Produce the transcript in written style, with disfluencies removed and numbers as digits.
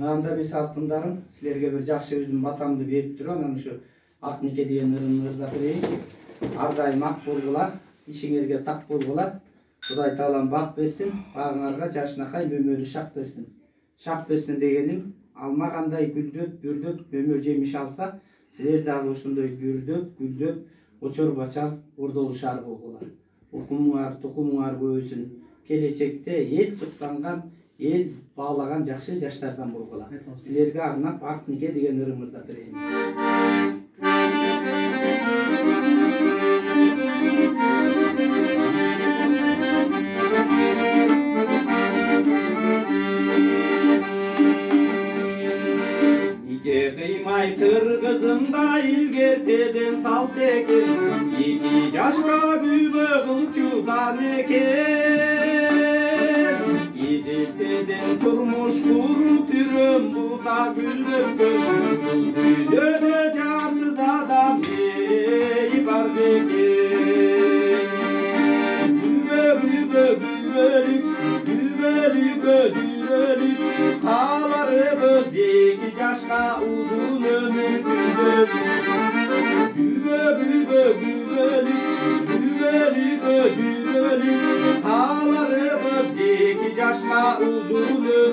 Анда биз алтындарым силерге бир жакшы өзүм батамды берип турам. Анан ушу Акнике деген ырымыңызда берейин. Ар дайым ак болгула, ишиңерге так болгула. Кудай таалам бак берсин, багыңарга жашынакай мөмөлүү шак берсин. Шак берсин дегеним, алма кандай гүлдөп, бүрдөп, мөмө жемиш алса, силер дагы ошондой бүрдөп, гүлдөп, очор бачар ордолушар болгула. Укумуңар, тукумуңар көбөйсүн. Келечекте эл суктанган, эл баалаган жакшы жаштардан болгула. Силерге арнап Акнике деген ырымымды берейин. Кыймай кыргызымда илгертеден салт экен, 2 жашка күбө кылчудан экен. Изилтеден турмуш куруп жүрөм бута гүлбөккөн, дүйнөдө жарсыз адам эй бар бекен. Күбөлүк каларыбыз 2 жашка uzun ömür güldük. Gübölük, kalarımız 2 yaşka uzun ömür.